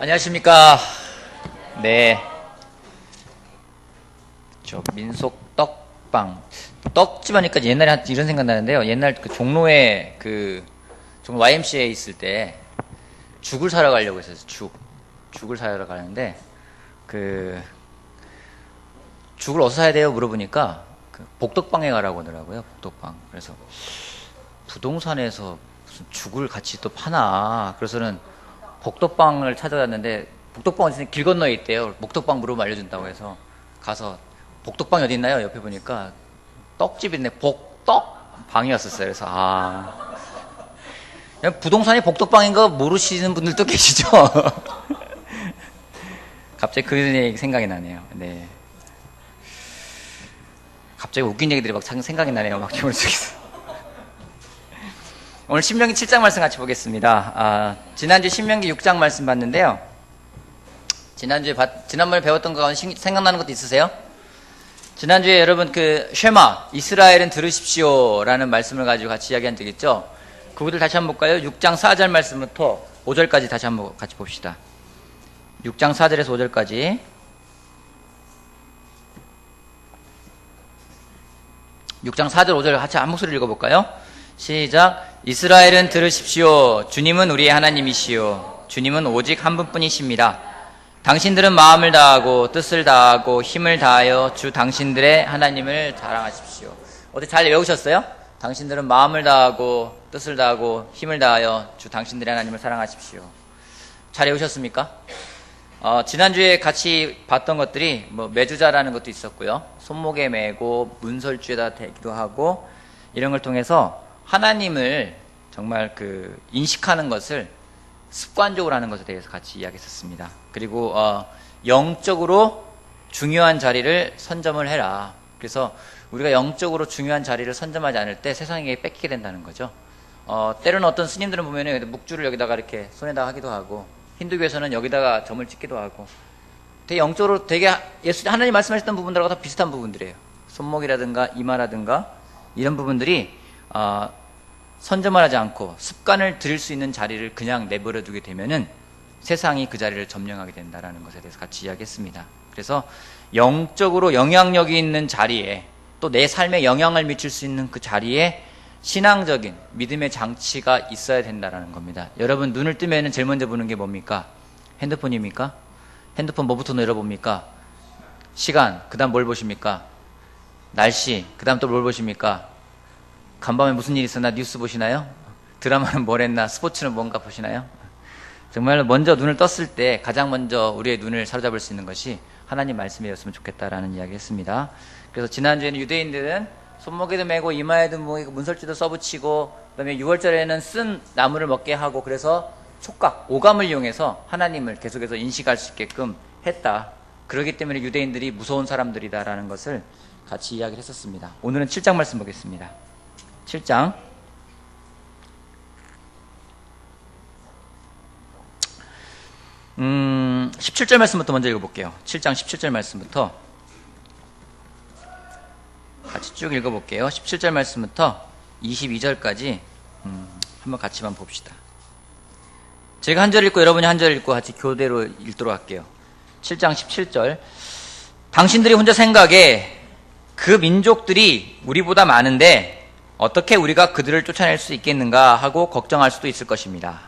안녕하십니까. 네. 저 민속 떡방. 떡집 하니까 옛날에 이런 생각 나는데요. 옛날 그 종로에 종로 YMCA 있을 때 죽을 사러 가려고 했었어요. 죽을 사러 가는데 죽을 어디서 사야 돼요? 물어보니까 복덕방에 가라고 하더라고요. 복덕방. 그래서 부동산에서 무슨 죽을 같이 또 파나. 그래서는 복덕방을 찾아갔는데 복덕방은 길 건너에 있대요. 복덕방 물어보면 알려준다고 해서 가서 복덕방이 어디 있나요? 옆에 보니까 떡집이 있네. 복덕방이었었어요. 그래서 그냥 부동산이 복덕방인 거 모르시는 분들도 계시죠? 갑자기 그 얘기 생각이 나네요. 네. 갑자기 웃긴 얘기들이 막 생각이 나네요. 막 머릿속에서. 오늘 신명기 7장 말씀 같이 보겠습니다. 지난주 신명기 6장 말씀 봤는데요. 지난번에 배웠던 거 생각나는 것도 있으세요? 지난주에 여러분 쉐마, 이스라엘은 들으십시오 라는 말씀을 가지고 같이 이야기한 적 있죠? 그것들 다시 한번 볼까요? 6장 4절 말씀부터 5절까지 다시 한번 같이 봅시다. 6장 4절에서 5절까지. 6장 4절 5절 같이 한 목소리로 읽어볼까요? 시작. 이스라엘은 들으십시오. 주님은 우리의 하나님이시오. 주님은 오직 한 분뿐이십니다. 당신들은 마음을 다하고 뜻을 다하고 힘을 다하여 주 당신들의 하나님을 자랑하십시오. 어디 잘 외우셨어요? 당신들은 마음을 다하고 뜻을 다하고 힘을 다하여 주 당신들의 하나님을 사랑하십시오. 잘 외우셨습니까? 지난주에 같이 봤던 것들이 매주자라는 것도 있었고요. 손목에 메고 문설주에다 대기도 하고 이런 걸 통해서 하나님을 정말 인식하는 것을 습관적으로 하는 것에 대해서 같이 이야기했었습니다. 그리고 영적으로 중요한 자리를 선점을 해라. 그래서 우리가 영적으로 중요한 자리를 선점하지 않을 때 세상에게 뺏기게 된다는 거죠. 때로는 어떤 스님들은 보면은 묵주를 여기다가 이렇게 손에다가 하기도 하고, 힌두교에서는 여기다가 점을 찍기도 하고, 되게 영적으로 되게 하나님 말씀하셨던 부분들하고 다 비슷한 부분들이에요. 손목이라든가 이마라든가 이런 부분들이 선점을 하지 않고 습관을 들일 수 있는 자리를 그냥 내버려 두게 되면은 세상이 그 자리를 점령하게 된다는 것에 대해서 같이 이야기했습니다. 그래서 영적으로 영향력이 있는 자리에, 또 내 삶에 영향을 미칠 수 있는 그 자리에 신앙적인 믿음의 장치가 있어야 된다는 겁니다. 여러분 눈을 뜨면 제일 먼저 보는 게 뭡니까? 핸드폰입니까? 핸드폰 뭐부터 열어봅니까? 시간, 그 다음 뭘 보십니까? 날씨, 그 다음 또 뭘 보십니까? 간밤에 무슨 일이 있었나 뉴스 보시나요? 드라마는 뭘 했나? 스포츠는 뭔가 보시나요? 정말 먼저 눈을 떴을 때 가장 먼저 우리의 눈을 사로잡을 수 있는 것이 하나님 말씀이었으면 좋겠다라는 이야기 했습니다. 그래서 지난주에는 유대인들은 손목에도 메고 이마에도 문설주도 써붙이고, 그 다음에 6월절에는 쓴 나무를 먹게 하고, 그래서 촉각, 오감을 이용해서 하나님을 계속해서 인식할 수 있게끔 했다. 그렇기 때문에 유대인들이 무서운 사람들이다라는 것을 같이 이야기를 했었습니다. 오늘은 7장 말씀 보겠습니다. 7장 17절 말씀부터 먼저 읽어볼게요. 7장 17절 말씀부터 같이 쭉 읽어볼게요. 17절 말씀부터 22절까지 한번 같이만 봅시다. 제가 한 절 읽고 여러분이 한 절 읽고 같이 교대로 읽도록 할게요. 7장 17절. 당신들이 혼자 생각해 그 민족들이 우리보다 많은데 어떻게 우리가 그들을 쫓아낼 수 있겠는가 하고 걱정할 수도 있을 것입니다.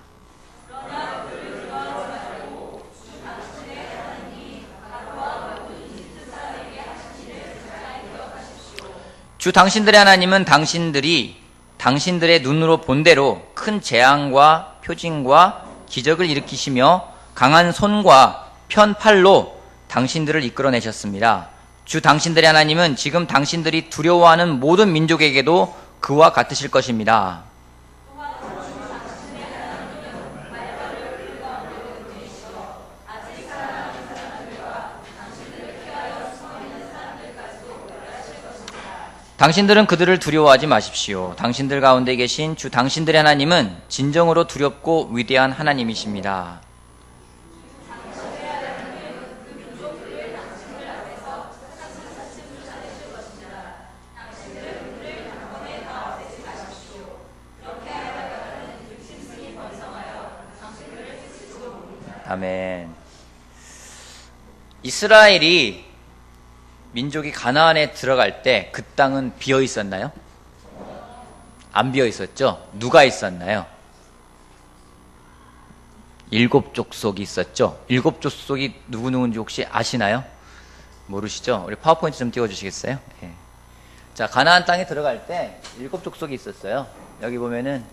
주 당신들의 하나님은 당신들의 눈으로 본 대로 큰 재앙과 표징과 기적을 일으키시며 강한 손과 편 팔로 당신들을 이끌어내셨습니다. 주 당신들의 하나님은 지금 당신들이 두려워하는 모든 민족에게도 그와 같으실 것입니다. 당신들은 그들을 두려워하지 마십시오. 당신들 가운데 계신 주 당신들의 하나님은 진정으로 두렵고 위대한 하나님이십니다. 아멘. 이스라엘이 민족이 가나안에 들어갈 때 그 땅은 비어 있었나요? 안 비어 있었죠? 누가 있었나요? 7족속이 있었죠? 7족속이 누구누구인지 혹시 아시나요? 모르시죠? 우리 파워포인트 좀 띄워주시겠어요? 예. 자, 가나안 땅에 들어갈 때 7족속이 있었어요. 여기 보면은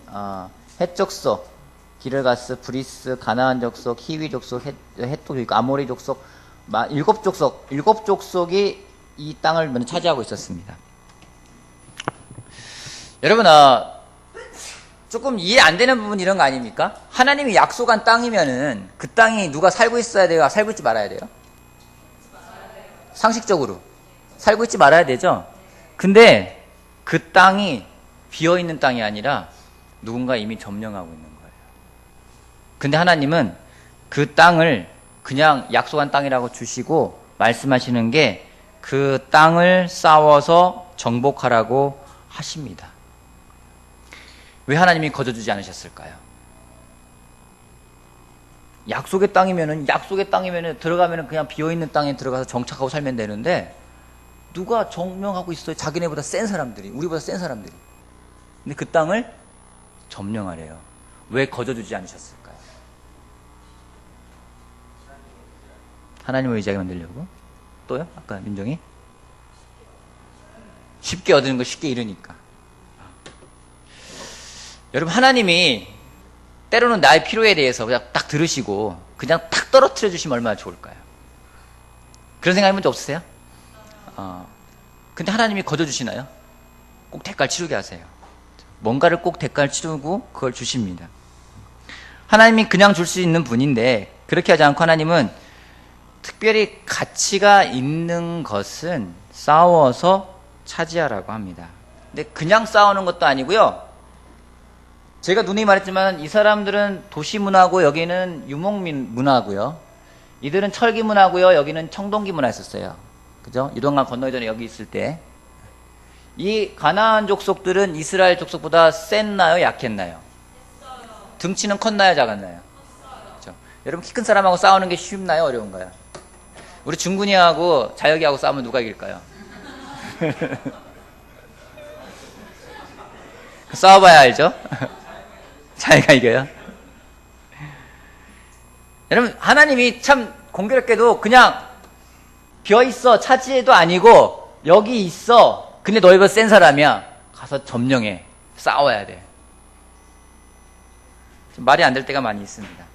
헷 족속, 기르가스, 브리스, 가나안 족속, 히위 족속, 헷도 있고 아모리 족속, 7족속이 이 땅을 먼저 차지하고 있었습니다. 여러분, 조금 이해 안 되는 부분 이런 거 아닙니까? 하나님이 약속한 땅이면은 그 땅이 누가 살고 있어야 돼요? 살고 있지 말아야 돼요? 상식적으로 살고 있지 말아야 되죠? 근데 그 땅이 비어있는 땅이 아니라 누군가 이미 점령하고 있는 거예요. 근데 하나님은 그 땅을 그냥 약속한 땅이라고 주시고 말씀하시는 게 그 땅을 싸워서 정복하라고 하십니다. 왜 하나님이 거저주지 않으셨을까요? 약속의 땅이면은 들어가면은 그냥 비어있는 땅에 들어가서 정착하고 살면 되는데 누가 점령하고 있어요? 자기네보다 센 사람들이, 우리보다 센 사람들이. 근데 그 땅을 점령하래요. 왜 거저주지 않으셨을까요? 하나님을 의지하게 만들려고? 또요? 아까 민정이? 쉽게 얻는 거 쉽게 잃으니까. 여러분, 하나님이 때로는 나의 필요에 대해서 그냥 딱 들으시고 그냥 탁 떨어뜨려 주시면 얼마나 좋을까요? 그런 생각 해본 적 없으세요? 근데 하나님이 거저주시나요? 꼭 대가를 치르게 하세요. 뭔가를 꼭 대가를 치르고 그걸 주십니다. 하나님이 그냥 줄 수 있는 분인데 그렇게 하지 않고 하나님은 특별히 가치가 있는 것은 싸워서 차지하라고 합니다. 근데 그냥 싸우는 것도 아니고요. 제가 누누이 말했지만 이 사람들은 도시 문화고 여기는 유목 문화고요. 이들은 철기 문화고요. 여기는 청동기 문화였었어요. 그죠? 유동강 건너기 전에 여기 있을 때. 이 가나안 족속들은 이스라엘 족속보다 셌나요? 약했나요? 등치는 컸나요? 작았나요? 그죠? 여러분, 키 큰 사람하고 싸우는 게 쉽나요? 어려운가요? 우리 중군이하고 자혁이하고 싸우면 누가 이길까요? 싸워봐야 알죠? 자기가 이겨요. 여러분, 하나님이 참 공교롭게도 그냥 비어있어 차지해도 아니고 여기 있어. 근데 너희보다 센 사람이야. 가서 점령해. 싸워야 돼. 말이 안 될 때가 많이 있습니다.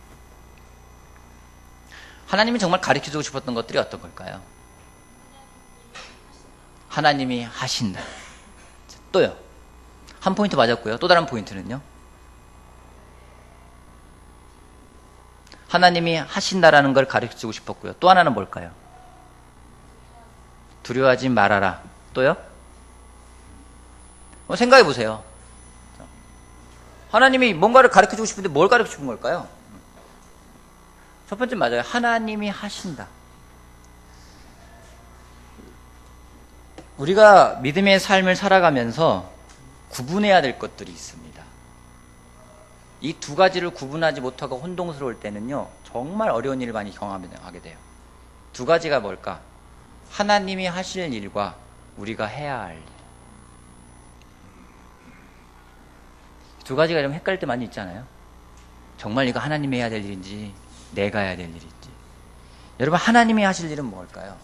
하나님이 정말 가르쳐주고 싶었던 것들이 어떤 걸까요? 하나님이 하신다. 또요. 한 포인트 맞았고요. 또 다른 포인트는요. 하나님이 하신다라는 걸 가르쳐주고 싶었고요. 또 하나는 뭘까요? 두려워하지 말아라. 또요? 생각해 보세요. 하나님이 뭔가를 가르쳐주고 싶은데 뭘 가르쳐 준 걸까요? 첫 번째 맞아요. 하나님이 하신다. 우리가 믿음의 삶을 살아가면서 구분해야 될 것들이 있습니다. 이 두 가지를 구분하지 못하고 혼동스러울 때는요, 정말 어려운 일을 많이 경험하게 돼요. 두 가지가 뭘까? 하나님이 하실 일과 우리가 해야 할 일. 두 가지가 좀 헷갈릴 때 많이 있잖아요. 정말 이거 하나님이 해야 될 일인지 내가 해야 될 일인지. 여러분, 하나님이 하실 일은 뭘까요?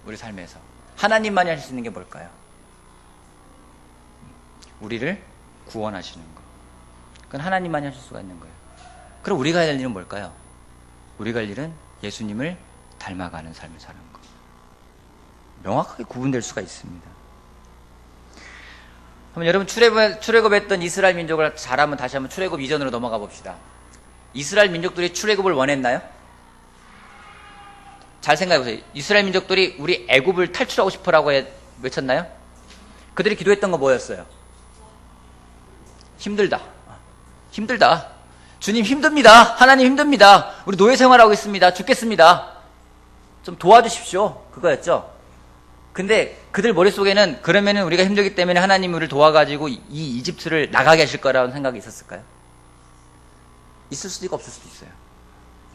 우리 삶에서 하나님만이 하실 수 있는 게 뭘까요? 우리를 구원하시는 거. 그건 하나님만이 하실 수가 있는 거예요. 그럼 우리가 해야 될 일은 뭘까요? 우리가 할 일은 예수님을 닮아가는 삶을 사는 거. 명확하게 구분될 수가 있습니다. 그럼 여러분, 출애굽했던 이스라엘 민족을 잘하면 다시 한번 출애굽 이전으로 넘어가 봅시다. 이스라엘 민족들이 출애굽을 원했나요? 잘 생각해 보세요. 이스라엘 민족들이 우리 애굽을 탈출하고 싶어라고 외쳤나요? 그들이 기도했던 거 뭐였어요? 힘들다. 힘들다. 주님 힘듭니다. 하나님 힘듭니다. 우리 노예 생활하고 있습니다. 죽겠습니다. 좀 도와주십시오. 그거였죠. 근데 그들 머릿속에는 그러면은 우리가 힘들기 때문에 하나님 우리를 도와가지고 이 이집트를 나가게 하실 거라는 생각이 있었을까요? 있을 수도 있고 없을 수도 있어요.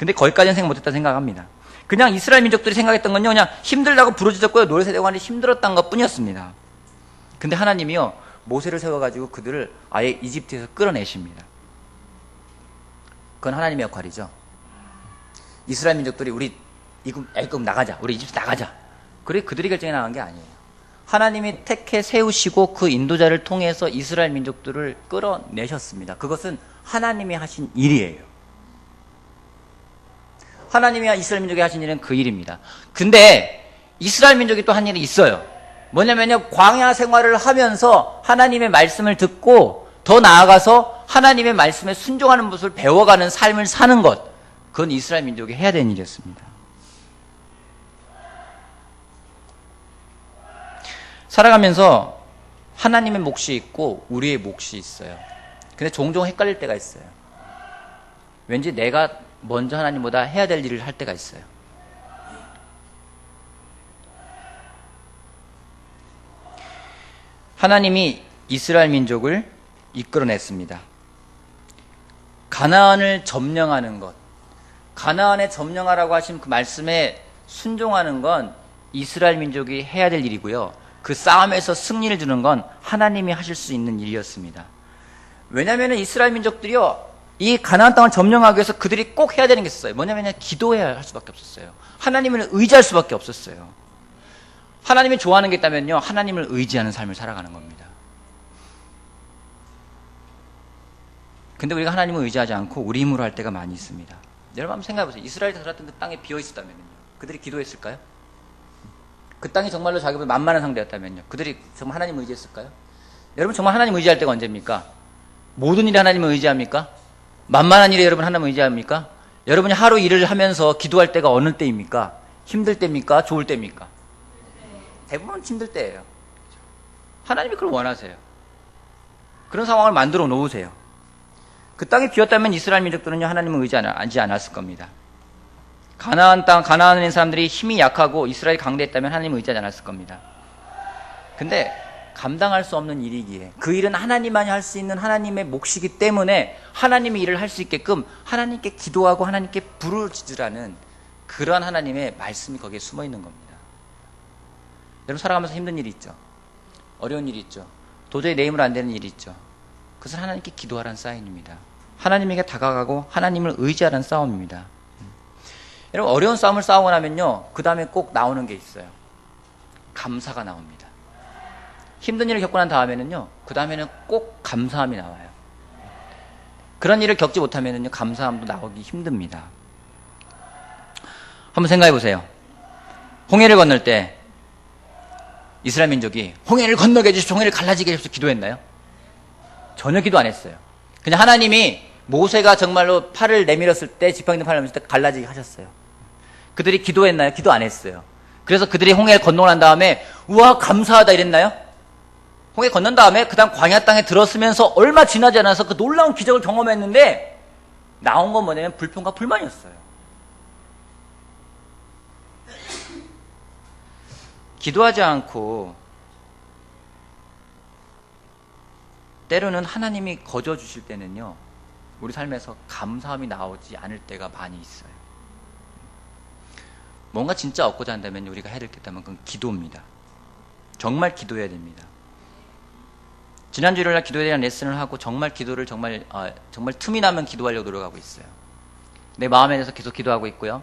근데 거기까지는 생각 못했다 생각합니다. 그냥 이스라엘 민족들이 생각했던 건요, 그냥 힘들다고 부르짖었고요, 노래세대고 하는데 힘들었던 것 뿐이었습니다. 근데 하나님이요, 모세를 세워가지고 그들을 아예 이집트에서 끌어내십니다. 그건 하나님의 역할이죠. 이스라엘 민족들이 우리 애굽 나가자, 우리 이집트 나가자, 그래 그들이 결정해 나간 게 아니에요. 하나님이 택해 세우시고 그 인도자를 통해서 이스라엘 민족들을 끌어내셨습니다. 그것은 하나님이 하신 일이에요. 하나님이 이스라엘 민족이 하신 일은 그 일입니다. 근데 이스라엘 민족이 또 한 일이 있어요. 뭐냐면요, 광야 생활을 하면서 하나님의 말씀을 듣고 더 나아가서 하나님의 말씀에 순종하는 모습을 배워가는 삶을 사는 것, 그건 이스라엘 민족이 해야 되는 일이었습니다. 살아가면서 하나님의 몫이 있고 우리의 몫이 있어요. 근데 종종 헷갈릴 때가 있어요. 왠지 내가 먼저 하나님보다 해야 될 일을 할 때가 있어요. 하나님이 이스라엘 민족을 이끌어냈습니다. 가나안을 점령하는 것, 가나안에 점령하라고 하신 그 말씀에 순종하는 건 이스라엘 민족이 해야 될 일이고요. 그 싸움에서 승리를 주는 건 하나님이 하실 수 있는 일이었습니다. 왜냐하면 이스라엘 민족들이요, 이 가나안 땅을 점령하기 위해서 그들이 꼭 해야 되는 게 있었어요. 뭐냐면 기도해야 할 수밖에 없었어요. 하나님을 의지할 수밖에 없었어요. 하나님이 좋아하는 게 있다면요, 하나님을 의지하는 삶을 살아가는 겁니다. 근데 우리가 하나님을 의지하지 않고 우리 힘으로 할 때가 많이 있습니다. 여러분 한번 생각해보세요. 이스라엘이 살았던 그 땅에 비어있었다면요, 그들이 기도했을까요? 그 땅이 정말로 자기보다 만만한 상대였다면요, 그들이 정말 하나님을 의지했을까요? 여러분 정말 하나님을 의지할 때가 언제입니까? 모든 일에 하나님을 의지합니까? 만만한 일에 여러분 하나님을 의지합니까? 여러분이 하루 일을 하면서 기도할 때가 어느 때입니까? 힘들 때입니까? 좋을 때입니까? 대부분 힘들 때예요. 하나님이 그걸 원하세요. 그런 상황을 만들어 놓으세요. 그 땅이 비었다면 이스라엘 민족들은요, 하나님을 의지하지 않았을 겁니다. 가나안 땅, 가나안에 있는 사람들이 힘이 약하고 이스라엘이 강대했다면 하나님을 의지하지 않았을 겁니다. 근데 감당할 수 없는 일이기에, 그 일은 하나님만이 할 수 있는 하나님의 몫이기 때문에 하나님의 일을 할 수 있게끔 하나님께 기도하고 하나님께 부르짖으라는 그러한 하나님의 말씀이 거기에 숨어 있는 겁니다. 여러분 살아가면서 힘든 일이 있죠. 어려운 일이 있죠. 도저히 내 힘으로 안 되는 일이 있죠. 그것은 하나님께 기도하라는 사인입니다. 하나님에게 다가가고 하나님을 의지하라는 싸움입니다. 여러분 어려운 싸움을 싸우고 나면요, 그 다음에 꼭 나오는 게 있어요. 감사가 나옵니다. 힘든 일을 겪고 난 다음에는요, 그 다음에는 꼭 감사함이 나와요. 그런 일을 겪지 못하면은요, 감사함도 나오기 힘듭니다. 한번 생각해 보세요. 홍해를 건널 때 이스라엘 민족이 홍해를 건너게 해주십시오, 홍해를 갈라지게 해주십시오 기도했나요? 전혀 기도 안 했어요. 그냥 하나님이 모세가 정말로 팔을 내밀었을 때, 지팡이 팔을 내밀었을 때 갈라지게 하셨어요. 그들이 기도했나요? 기도 안 했어요. 그래서 그들이 홍해를 건너고 난 다음에 우와 감사하다 이랬나요? 홍해 건넌 다음에 그 다음 광야 땅에 들어서면서 얼마 지나지 않아서 그 놀라운 기적을 경험했는데 나온 건 뭐냐면 불평과 불만이었어요. 기도하지 않고 때로는 하나님이 거저 주실 때는요, 우리 삶에서 감사함이 나오지 않을 때가 많이 있어요. 뭔가 진짜 얻고자 한다면 우리가 해야 될 게 있다면 그건 기도입니다. 정말 기도해야 됩니다. 지난주 일요일날 기도에 대한 레슨을 하고 정말 기도를 정말 틈이 나면 기도하려고 노력하고 있어요. 내 마음에 대해서 계속 기도하고 있고요.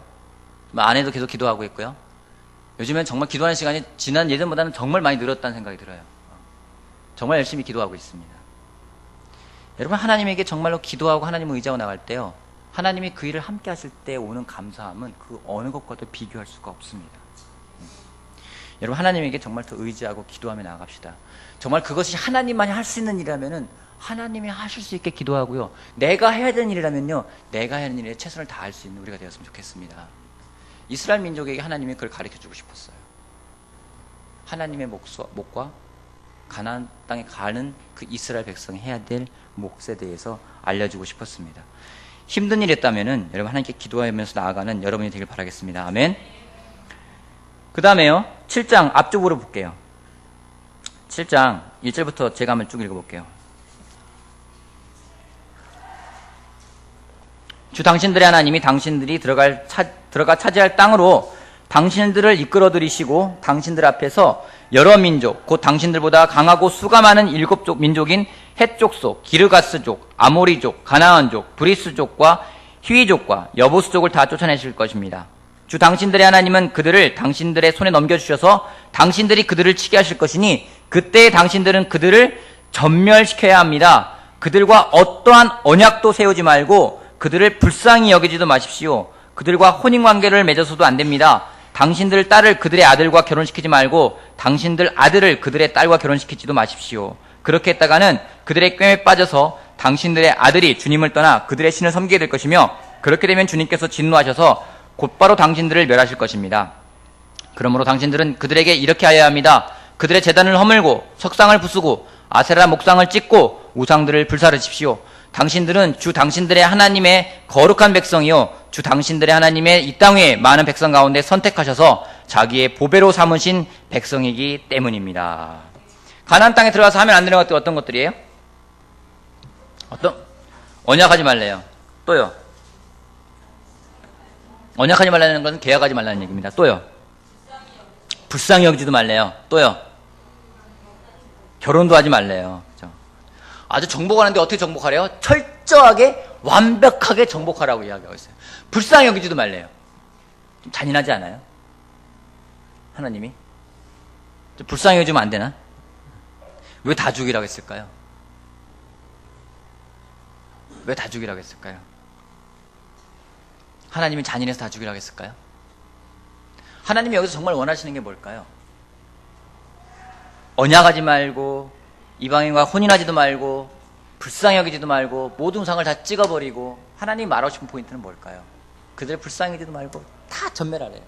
아내도 계속 기도하고 있고요. 요즘엔 정말 기도하는 시간이 지난 예전보다는 정말 많이 늘었다는 생각이 들어요. 정말 열심히 기도하고 있습니다. 여러분 하나님에게 정말로 기도하고 하나님을 의지하고 나갈 때요, 하나님이 그 일을 함께 하실 때 오는 감사함은 그 어느 것과도 비교할 수가 없습니다. 여러분 하나님에게 정말 더 의지하고 기도하며 나아갑시다. 정말 그것이 하나님만이 할 수 있는 일이라면은 하나님이 하실 수 있게 기도하고요, 내가 해야 되는 일이라면요, 내가 해야 하는 일에 최선을 다할 수 있는 우리가 되었으면 좋겠습니다. 이스라엘 민족에게 하나님이 그걸 가르쳐주고 싶었어요. 하나님의 몫과 가나안 땅에 가는 그 이스라엘 백성이 해야 될 몫에 대해서 알려주고 싶었습니다. 힘든 일이 있다면은 여러분 하나님께 기도하면서 나아가는 여러분이 되길 바라겠습니다. 아멘. 그 다음에요, 7장 앞쪽으로 볼게요. 7장 1절부터 제가 한번 쭉 읽어볼게요. 주 당신들의 하나님이 당신들이 들어가 차지할 땅으로 당신들을 이끌어 들이시고 당신들 앞에서 여러 민족, 곧 당신들보다 강하고 수가 많은 7족 민족인 헷족속, 기르가스족, 아모리족, 가나안족, 브리스족과 히위족과 여부스족을 다 쫓아내실 것입니다. 주 당신들의 하나님은 그들을 당신들의 손에 넘겨주셔서 당신들이 그들을 치게 하실 것이니 그때 당신들은 그들을 전멸시켜야 합니다. 그들과 어떠한 언약도 세우지 말고 그들을 불쌍히 여기지도 마십시오. 그들과 혼인관계를 맺어서도 안 됩니다. 당신들 딸을 그들의 아들과 결혼시키지 말고 당신들 아들을 그들의 딸과 결혼시키지도 마십시오. 그렇게 했다가는 그들의 꾀에 빠져서 당신들의 아들이 주님을 떠나 그들의 신을 섬기게 될 것이며 그렇게 되면 주님께서 진노하셔서 곧바로 당신들을 멸하실 것입니다. 그러므로 당신들은 그들에게 이렇게 하여야 합니다. 그들의 제단을 허물고 석상을 부수고 아세라 목상을 찍고 우상들을 불사르십시오. 당신들은 주 당신들의 하나님의 거룩한 백성이요 주 당신들의 하나님의 이 땅 위에 많은 백성 가운데 선택하셔서 자기의 보배로 삼으신 백성이기 때문입니다. 가나안 땅에 들어가서 하면 안 되는 것들 어떤 것들이에요? 언약하지 말래요. 또요. 언약하지 말라는 건 계약하지 말라는 얘기입니다. 또요. 불쌍히 여기지도 말래요. 또요. 결혼도 하지 말래요. 그렇죠? 아주 정복하는데 어떻게 정복하래요? 철저하게 완벽하게 정복하라고 이야기하고 있어요. 불쌍히 여기지도 말래요. 좀 잔인하지 않아요? 하나님이? 좀 불쌍히 여기면 안 되나? 왜 다 죽이라고 했을까요? 왜 다 죽이라고 했을까요? 하나님이 잔인해서 다 죽이라고 했을까요? 하나님이 여기서 정말 원하시는 게 뭘까요? 언약하지 말고 이방인과 혼인하지도 말고 불쌍히 여기지도 말고 모든 우상을 다 찍어버리고 하나님이 말하고 싶은 포인트는 뭘까요? 그들을 불쌍히 여기지도 말고 다 전멸하래요.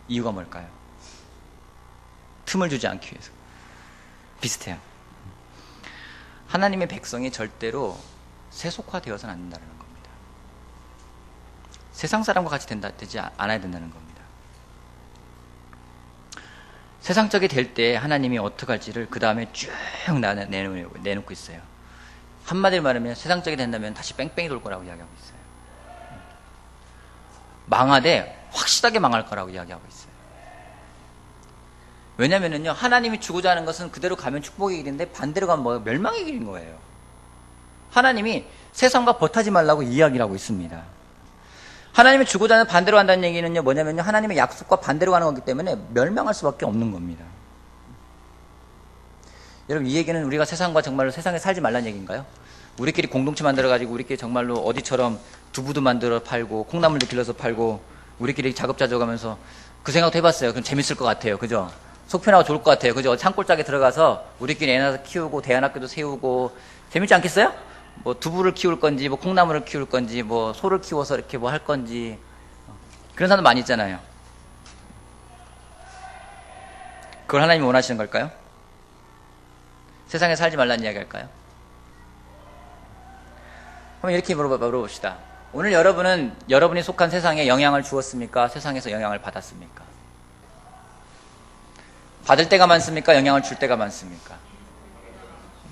이유가 뭘까요? 틈을 주지 않기 위해서. 비슷해요. 하나님의 백성이 절대로 세속화되어서는 안 된다는 겁니다. 세상 사람과 같이 되지 않아야 된다는 겁니다. 세상적이 될 때 하나님이 어떻게 할지를 그 다음에 쭉 내놓고 있어요. 한마디로 말하면 세상적이 된다면 다시 뺑뺑이 돌 거라고 이야기하고 있어요. 망하되 확실하게 망할 거라고 이야기하고 있어요. 왜냐면은요, 하나님이 주고자 하는 것은 그대로 가면 축복의 길인데 반대로 가면 멸망의 길인 거예요. 하나님이 세상과 버타지 말라고 이야기를 하고 있습니다. 하나님이 주고자 하는 반대로 한다는 얘기는요, 뭐냐면요, 하나님의 약속과 반대로 가는 거기 때문에 멸망할 수밖에 없는 겁니다. 여러분, 이 얘기는 우리가 세상과 정말로 세상에 살지 말라는 얘기인가요? 우리끼리 공동체 만들어가지고 우리끼리 정말로 어디처럼 두부도 만들어 팔고 콩나물도 길러서 팔고 우리끼리 자급자족하면서 그 생각도 해봤어요. 그럼 재밌을 것 같아요. 그죠? 속편하고 좋을 것 같아요. 그죠? 산골짜기에 들어가서 우리끼리 애 낳아서 키우고 대안학교도 세우고 재밌지 않겠어요? 뭐 두부를 키울 건지 뭐 콩나물을 키울 건지 뭐 소를 키워서 이렇게 뭐 할 건지 그런 사람도 많이 있잖아요. 그걸 하나님이 원하시는 걸까요? 세상에 살지 말라는 이야기 할까요? 한번 이렇게 물어봅시다. 오늘 여러분은 여러분이 속한 세상에 영향을 주었습니까? 세상에서 영향을 받았습니까? 받을 때가 많습니까? 영향을 줄 때가 많습니까?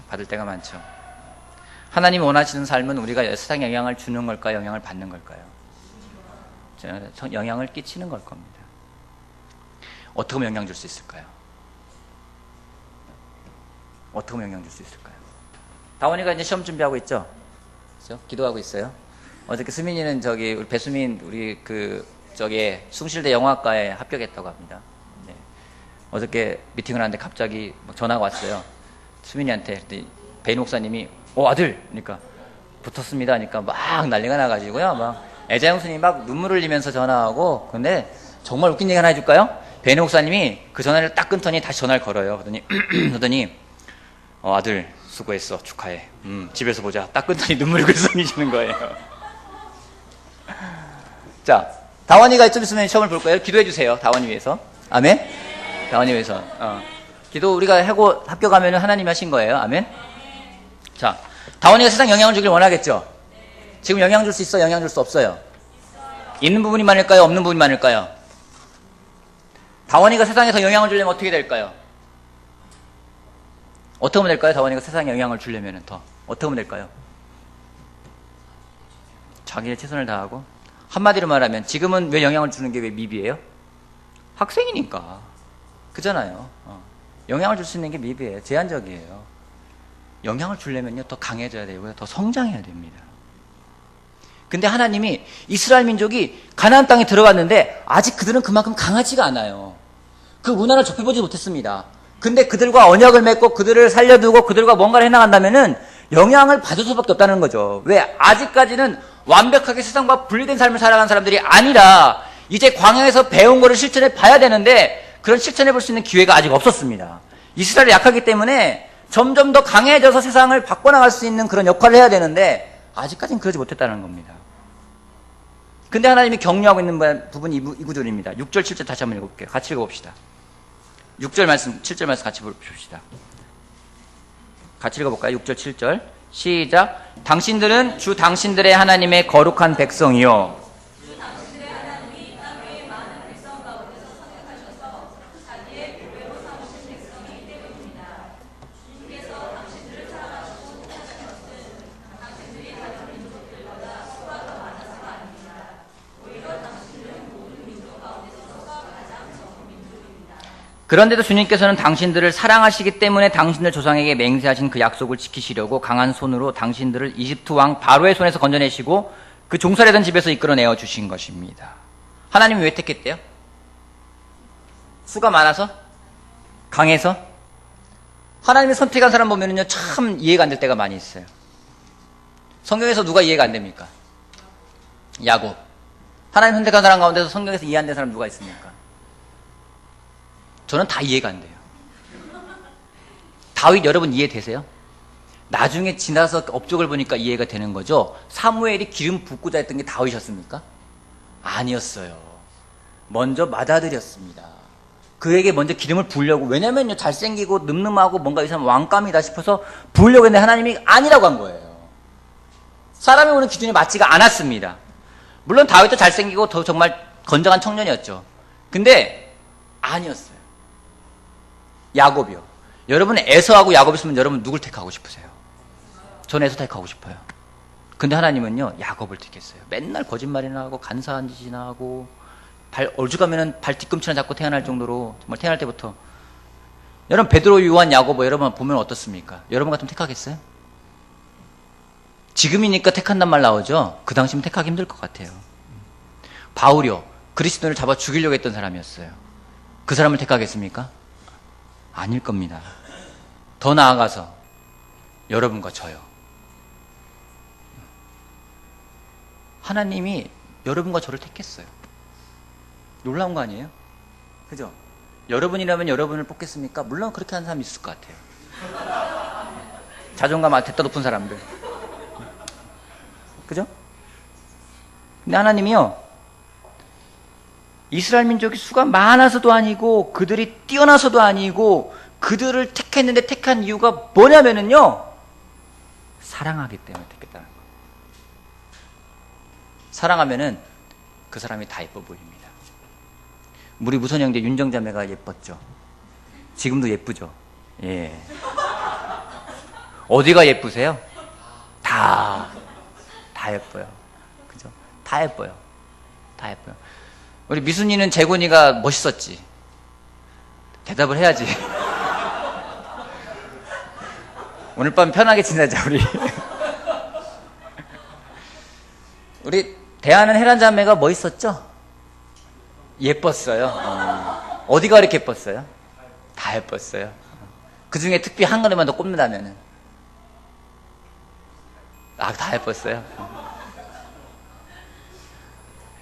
받을 때가 많죠. 하나님이 원하시는 삶은 우리가 세상에 영향을 주는 걸까요? 영향을 받는 걸까요? 영향을 끼치는 걸 겁니다. 어떻게 하면 영향 줄 수 있을까요? 어떻게 하면 영향 줄 수 있을까요? 다원이가 이제 시험 준비하고 있죠? 그렇죠? 기도하고 있어요. 어저께 수민이는 우리 배수민 숭실대 영화과에 합격했다고 합니다. 네. 어저께 미팅을 하는데 갑자기 전화가 왔어요. 수민이한테. 배 목사님이 아들! 그러니까 붙었습니다. 그러니까 막 난리가 나가지고요. 막 애자 형수님이 막 눈물 흘리면서 전화하고. 근데 정말 웃긴 얘기 하나 해줄까요? 배 목사님이 그 전화를 딱 끊더니 다시 전화를 걸어요. 그러더니 아들 수고했어. 축하해. 집에서 보자. 딱 끊더니 눈물이 글썽이시는 거예요. 자, 다원이가 좀 있으면 시험을 볼 거예요. 기도해 주세요. 다원이 위해서. 아멘? 다원이 위해서. 기도 우리가 하고 합격하면 하나님이 하신 거예요. 아멘? 자, 다원이가 세상 영향을 주길 원하겠죠? 지금 영향 줄 수 있어요? 영향 줄 수 없어요? 있는 부분이 많을까요? 없는 부분이 많을까요? 다원이가 세상에서 영향을 주려면 어떻게 될까요? 어떻게 하면 될까요? 다원이가 세상에 영향을 주려면 어떻게 하면 될까요? 자기의 최선을 다하고. 한마디로 말하면 지금은 왜 영향을 주는 게 왜 미비해요? 학생이니까. 그잖아요. 영향을 줄 수 있는 게 미비해요. 제한적이에요. 영향을 주려면요 더 강해져야 되고요. 더 성장해야 됩니다. 근데 하나님이 이스라엘 민족이 가나안 땅에 들어갔는데 아직 그들은 그만큼 강하지가 않아요. 그 문화를 접해보지 못했습니다. 근데 그들과 언약을 맺고 그들을 살려두고 그들과 뭔가를 해나간다면은 영향을 받을 수밖에 없다는 거죠. 왜? 아직까지는 완벽하게 세상과 분리된 삶을 살아가는 사람들이 아니라 이제 광야에서 배운 거를 실천해 봐야 되는데 그런 실천해 볼 수 있는 기회가 아직 없었습니다. 이스라엘이 약하기 때문에 점점 더 강해져서 세상을 바꿔나갈 수 있는 그런 역할을 해야 되는데 아직까지는 그러지 못했다는 겁니다. 근데 하나님이 격려하고 있는 부분이 이 구절입니다. 6절, 7절 다시 한번 읽어볼게요. 같이 읽어봅시다. 6절 말씀, 7절 말씀 같이 봅시다. 같이 읽어볼까요? 6절, 7절. 시작. 당신들은 주 당신들의 하나님의 거룩한 백성이요. 그런데도 주님께서는 당신들을 사랑하시기 때문에 당신들 조상에게 맹세하신 그 약속을 지키시려고 강한 손으로 당신들을 이집트 왕 바로의 손에서 건져내시고 그 종살이던 집에서 이끌어내어 주신 것입니다. 하나님이 왜 택했대요? 수가 많아서? 강해서? 하나님이 선택한 사람 보면은요 참 이해가 안 될 때가 많이 있어요. 성경에서 누가 이해가 안 됩니까? 야곱. 하나님 선택한 사람 가운데서 성경에서 이해 안 되는 사람 누가 있습니까? 저는 다 이해가 안 돼요. 다윗 여러분 이해되세요? 나중에 지나서 업적을 보니까 이해가 되는 거죠. 사무엘이 기름 붓고자 했던 게 다윗이었습니까? 아니었어요. 먼저 맏아들이었습니다. 그에게 먼저 기름을 부으려고, 왜냐면요 잘생기고 늠름하고 뭔가 이 사람 왕감이다 싶어서 부으려고 했는데 하나님이 아니라고 한 거예요. 사람이 보는 기준에 맞지가 않았습니다. 물론 다윗도 잘생기고 더 정말 건장한 청년이었죠. 근데 아니었어요. 야곱이요. 여러분 에서하고 야곱 있으면 여러분 누굴 택하고 싶으세요? 전 에서 택하고 싶어요. 근데 하나님은요 야곱을 택했어요. 맨날 거짓말이나 하고 간사한 짓이나 하고 어죽하면은 발 뒤꿈치나 잡고 태어날 정도로 정말 태어날 때부터. 여러분 베드로, 요한, 야고보 여러분 보면 어떻습니까? 여러분 같으면 택하겠어요? 지금이니까 택한단 말 나오죠? 그 당시면 택하기 힘들 것 같아요. 바울이요. 그리스도인을 잡아 죽이려고 했던 사람이었어요. 그 사람을 택하겠습니까? 아닐 겁니다. 더 나아가서 여러분과 저요. 하나님이 여러분과 저를 택했어요. 놀라운 거 아니에요? 그죠? 여러분이라면 여러분을 뽑겠습니까? 물론 그렇게 하는 사람이 있을 것 같아요. 자존감 대따 높은 사람들. 그죠? 근데 하나님이요 이스라엘 민족이 수가 많아서도 아니고 그들이 뛰어나서도 아니고 그들을 택했는데 택한 이유가 뭐냐면은요 사랑하기 때문에 택했다는 거예요. 사랑하면은 그 사람이 다 예뻐 보입니다. 우리 무선 형제 윤정자매가 예뻤죠. 지금도 예쁘죠. 예. 어디가 예쁘세요? 다 예뻐요. 그죠? 다 예뻐요. 다 예뻐요. 우리 미순이는 재곤이가 멋있었지. 대답을 해야지. 오늘 밤 편하게 지내자 우리. 우리 대하는 혜란 자매가 멋있었죠? 예뻤어요. 어디가 그렇게 예뻤어요? 다 예뻤어요. 그 중에 특히 한 가지만 더 꼽는다면은 다 예뻤어요.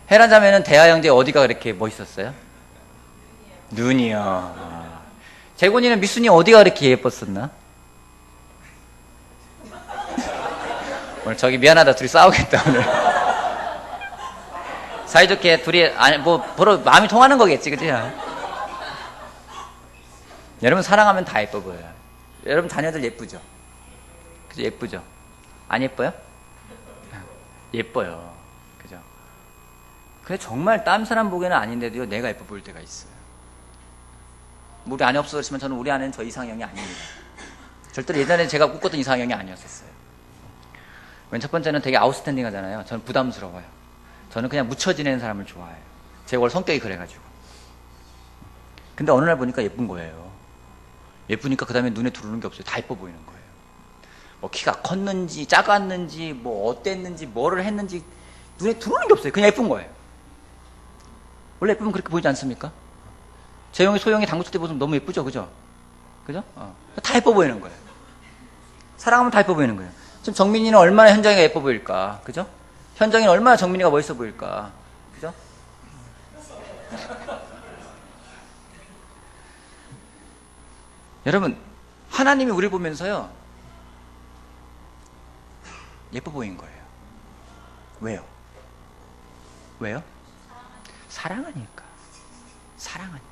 혜란 자매는 대하 형제 어디가 그렇게 멋있었어요? 눈이요. 재곤이는 미순이 어디가 그렇게 예뻤었나? 오늘 저기 미안하다 둘이 싸우겠다 오늘. 사이좋게 둘이 서로 마음이 통하는 거겠지, 그치? 여러분 사랑하면 다 예뻐 보여요. 여러분 자녀들 예쁘죠? 그죠? 예쁘죠? 안 예뻐요? 예뻐요. 그죠? 근데 정말 다른 사람 보기에는 아닌데도요 내가 예뻐 보일 때가 있어요. 우리 아내 없어서 그렇지만 저는 우리 아내는 저 이상형이 아닙니다. 절대로 예전에 제가 꿈꿨던 이상형이 아니었었어요. 맨 첫 번째는 되게 아웃스탠딩 하잖아요. 저는 부담스러워요. 저는 그냥 묻혀 지내는 사람을 좋아해요. 제 원래 성격이 그래가지고. 근데 어느 날 보니까 예쁜 거예요. 예쁘니까 그 다음에 눈에 들어오는 게 없어요. 다 예뻐 보이는 거예요. 뭐 키가 컸는지 작았는지 뭐 어땠는지 뭐를 했는지 눈에 들어오는 게 없어요. 그냥 예쁜 거예요. 원래 예쁘면 그렇게 보이지 않습니까? 재영이 소영이 당구칠 때 보면 너무 예쁘죠, 그죠? 그죠? 다 예뻐 보이는 거예요. 사랑하면 다 예뻐 보이는 거예요. 지금 정민이는 얼마나 현정이가 예뻐 보일까, 그죠? 현정이는 얼마나 정민이가 멋있어 보일까, 그죠? 여러분, 하나님이 우리 보면서요, 예뻐 보인 거예요. 왜요? 왜요? 사랑하니까. 사랑하니까.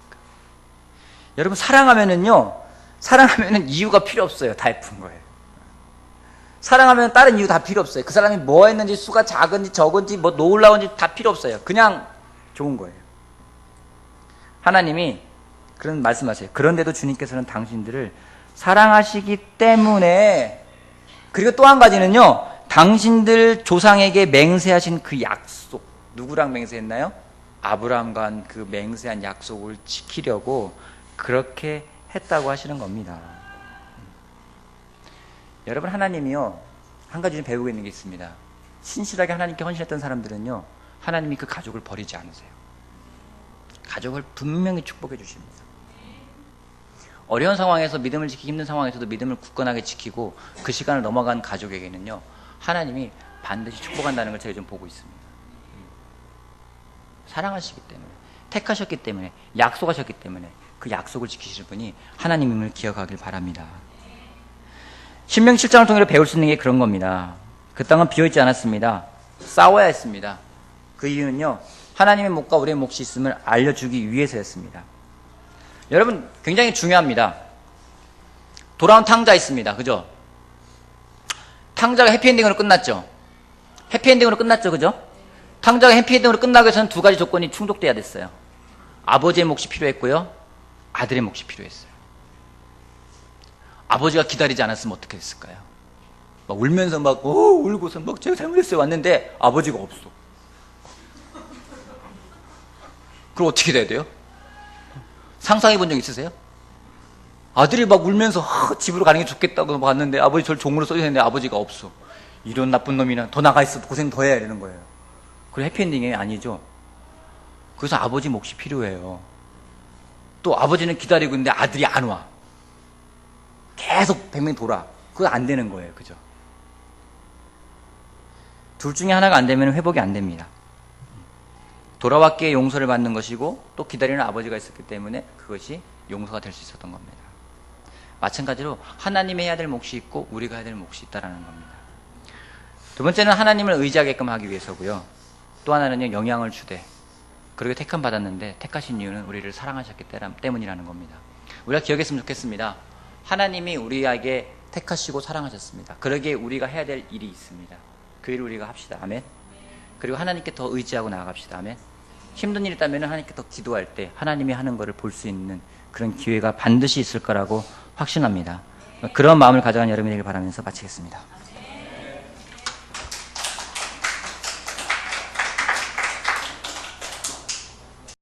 여러분, 사랑하면은 이유가 필요 없어요. 다 예쁜 거예요. 사랑하면 다른 이유 다 필요 없어요. 그 사람이 뭐 했는지, 수가 작은지 적은지, 뭐 놀라운지 다 필요 없어요. 그냥 좋은 거예요. 하나님이 그런 말씀하세요. 그런데도 주님께서는 당신들을 사랑하시기 때문에, 그리고 또 한 가지는요, 당신들 조상에게 맹세하신 그 약속, 누구랑 맹세했나요? 아브라함과 한 그 맹세한 약속을 지키려고 그렇게 했다고 하시는 겁니다. 여러분, 하나님이요, 한 가지 좀 배우고 있는 게 있습니다. 신실하게 하나님께 헌신했던 사람들은요, 하나님이 그 가족을 버리지 않으세요. 가족을 분명히 축복해 주십니다. 어려운 상황에서 믿음을 지키기 힘든 상황에서도 믿음을 굳건하게 지키고 그 시간을 넘어간 가족에게는요, 하나님이 반드시 축복한다는 걸 제가 좀 보고 있습니다. 사랑하시기 때문에, 택하셨기 때문에, 약속하셨기 때문에 그 약속을 지키실 분이 하나님임을 기억하길 바랍니다. 신명기 7장을 통해 배울 수 있는 게 그런 겁니다. 그 땅은 비어있지 않았습니다. 싸워야 했습니다. 그 이유는요, 하나님의 목과 우리의 몫이 있음을 알려주기 위해서였습니다. 여러분, 굉장히 중요합니다. 돌아온 탕자 있습니다. 그죠? 탕자가 해피엔딩으로 끝났죠? 해피엔딩으로 끝났죠, 그죠? 탕자가 해피엔딩으로 끝나기 위해서는 두 가지 조건이 충족돼야 됐어요. 아버지의 몫이 필요했고요, 아들의 몫이 필요했어요. 아버지가 기다리지 않았으면 어떻게 됐을까요? 막 울면서 울고서 제가 잘못했어요 왔는데 아버지가 없어. 그럼 어떻게 돼야 돼요? 상상해 본 적 있으세요? 아들이 막 울면서 집으로 가는 게 좋겠다고 봤는데 아버지 저를 종으로 써야 되는데 아버지가 없어. 이런 나쁜 놈이나 더 나가 있어 고생 더 해야 되는 거예요. 그럼 해피엔딩이 아니죠. 그래서 아버지 몫이 필요해요. 또 아버지는 기다리고 있는데 아들이 안 와. 계속 뱅뱅 돌아. 그거 안 되는 거예요. 그죠? 둘 중에 하나가 안 되면 회복이 안 됩니다. 돌아왔기에 용서를 받는 것이고 또 기다리는 아버지가 있었기 때문에 그것이 용서가 될 수 있었던 겁니다. 마찬가지로 하나님이 해야 될 몫이 있고 우리가 해야 될 몫이 있다는 겁니다. 두 번째는 하나님을 의지하게끔 하기 위해서고요. 또 하나는요, 영향을 주되 그렇게 택함 받았는데 택하신 이유는 우리를 사랑하셨기 때문이라는 겁니다. 우리가 기억했으면 좋겠습니다. 하나님이 우리에게 택하시고 사랑하셨습니다. 그러기에 우리가 해야 될 일이 있습니다. 그 일을 우리가 합시다. 아멘. 그리고 하나님께 더 의지하고 나아갑시다. 아멘. 힘든 일이 있다면 하나님께 더 기도할 때 하나님이 하는 것을 볼 수 있는 그런 기회가 반드시 있을 거라고 확신합니다. 그런 마음을 가져간 여러분이 되길 바라면서 마치겠습니다.